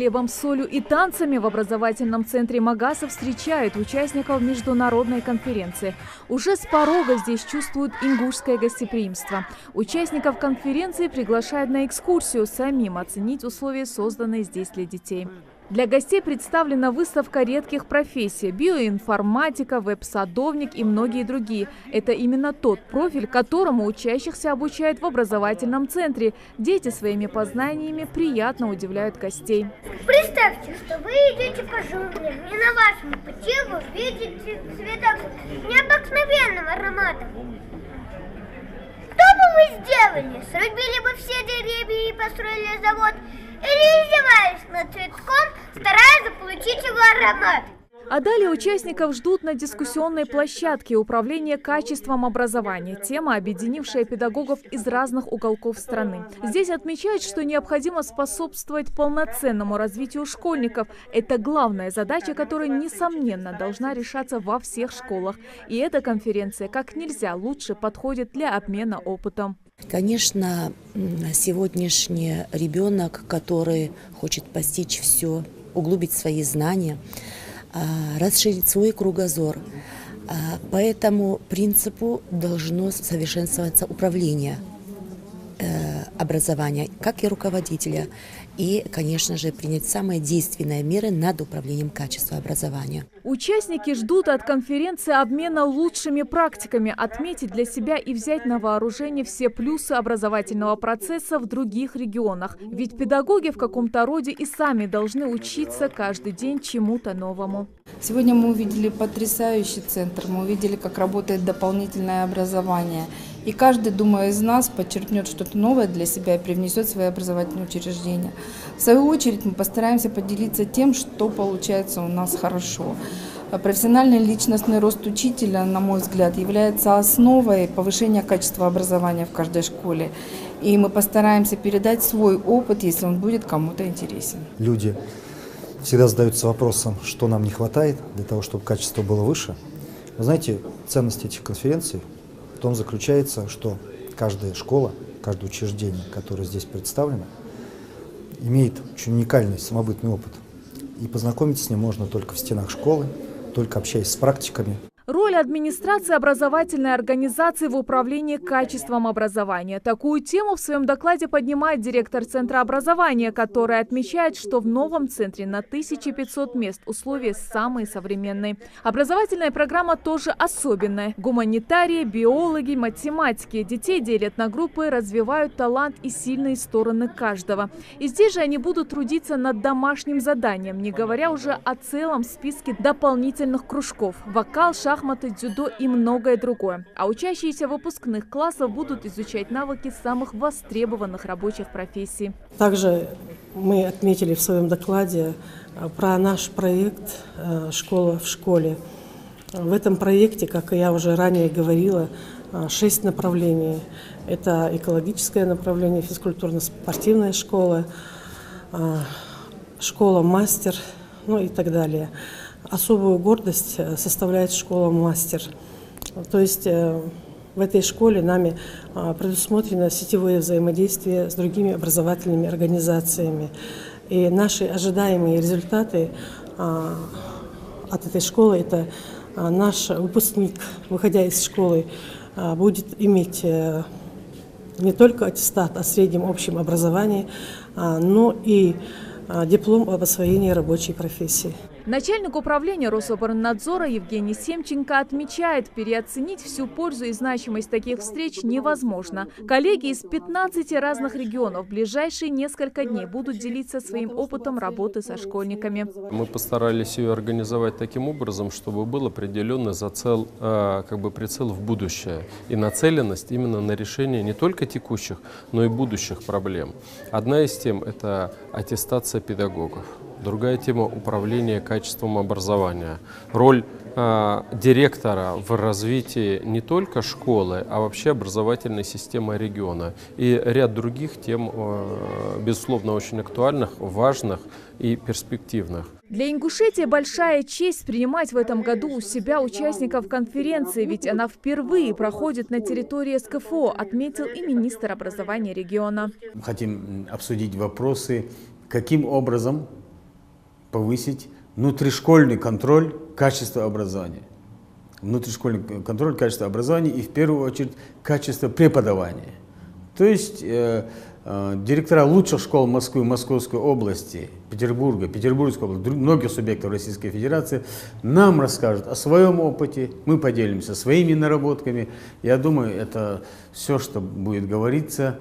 хлебом, солью и танцами в образовательном центре Магаса встречают участников международной конференции. Уже с порога здесь чувствуют ингушское гостеприимство. Участников конференции приглашают на экскурсию самим оценить условия, созданные здесь для детей. Для гостей представлена выставка редких профессий – биоинформатика, веб-садовник и многие другие. Это именно тот профиль, которому учащихся обучают в образовательном центре. Дети своими познаниями приятно удивляют гостей. Представьте, что вы идете по джунглям, и на вашем пути вы видите цветок необыкновенным ароматом. Что бы вы сделали? Срубили бы все деревья и построили завод? Или издевались над цветком, стараясь заполучить его аромат? А далее участников ждут на дискуссионной площадке управления качеством образования. Тема, объединившая педагогов из разных уголков страны. Здесь отмечают, что необходимо способствовать полноценному развитию школьников. Это главная задача, которая, несомненно, должна решаться во всех школах. И эта конференция как нельзя лучше подходит для обмена опытом. Конечно, сегодняшний ребенок, который хочет постичь все, углубить свои знания, расширить свой кругозор. По этому принципу должно совершенствоваться управление образования, как и руководителя, и, конечно же, принять самые действенные меры над управлением качества образования. Участники ждут от конференции обмена лучшими практиками, отметить для себя и взять на вооружение все плюсы образовательного процесса в других регионах. Ведь педагоги в каком-то роде и сами должны учиться каждый день чему-то новому. Сегодня мы увидели потрясающий центр, мы увидели, как работает дополнительное образование. И каждый, думаю, из нас подчеркнет что-то новое для себя и привнесет в свои образовательные учреждения. В свою очередь мы постараемся поделиться тем, что получается у нас хорошо. Профессиональный личностный рост учителя, на мой взгляд, является основой повышения качества образования в каждой школе. И мы постараемся передать свой опыт, если он будет кому-то интересен. Люди всегда задаются вопросом, что нам не хватает для того, чтобы качество было выше. Вы знаете, ценность этих конференций в том заключается, что каждая школа, каждое учреждение, которое здесь представлено, имеет очень уникальный самобытный опыт. И познакомиться с ним можно только в стенах школы, только общаясь с практиками. Роль администрации образовательной организации в управлении качеством образования. Такую тему в своем докладе поднимает директор Центра образования, который отмечает, что в новом центре на 1500 мест условия самые современные. Образовательная программа тоже особенная. Гуманитарии, биологи, математики. Детей делят на группы, развивают талант и сильные стороны каждого. И здесь же они будут трудиться над домашним заданием, не говоря уже о целом списке дополнительных кружков. Вокал, шахматы, дзюдо и многое другое. А учащиеся выпускных классов будут изучать навыки самых востребованных рабочих профессий. Также мы отметили в своем докладе про наш проект «Школа в школе». В этом проекте, как я уже ранее говорила, 6 направлений. Это экологическое направление, физкультурно-спортивная школа, школа-мастер, ну и так далее. Особую гордость составляет школа-мастер. То есть в этой школе нами предусмотрено сетевое взаимодействие с другими образовательными организациями. И наши ожидаемые результаты от этой школы – это наш выпускник, выходя из школы, будет иметь не только аттестат о среднем общем образовании, но и диплом об освоении рабочей профессии. Начальник управления Рособороннадзора Евгений Семченко отмечает, переоценить всю пользу и значимость таких встреч невозможно. Коллеги из 15 разных регионов в ближайшие несколько дней будут делиться своим опытом работы со школьниками. Мы постарались ее организовать таким образом, чтобы был определенный прицел в будущее и нацеленность именно на решение не только текущих, но и будущих проблем. Одна из тем – это аттестация педагогов. Другая тема – управление качеством образования. Роль директора в развитии не только школы, а вообще образовательной системы региона. И ряд других тем, безусловно, очень актуальных, важных и перспективных. Для Ингушетии большая честь принимать в этом году у себя участников конференции, ведь она впервые проходит на территории СКФО, отметил и министр образования региона. Хотим обсудить вопросы, каким образом повысить внутришкольный контроль качества образования. Внутришкольный контроль качества образования и в первую очередь качество преподавания. То есть директора лучших школ Москвы, Московской области, Петербурга, Петербургской области, многих субъектов Российской Федерации нам расскажут о своем опыте, мы поделимся своими наработками. Я думаю, это все, что будет говориться,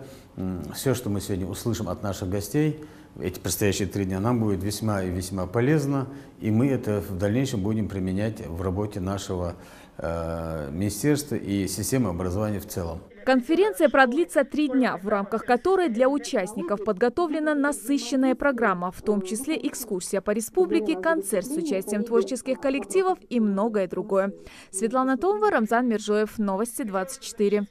все, что мы сегодня услышим от наших гостей, эти предстоящие 3 дня, нам будет весьма и весьма полезно, и мы это в дальнейшем будем применять в работе нашего министерства и системы образования в целом. Конференция продлится 3 дня, в рамках которой для участников подготовлена насыщенная программа, в том числе экскурсия по республике, концерт с участием творческих коллективов и многое другое. Светлана Томова, Рамзан Мержоев, Новости 24.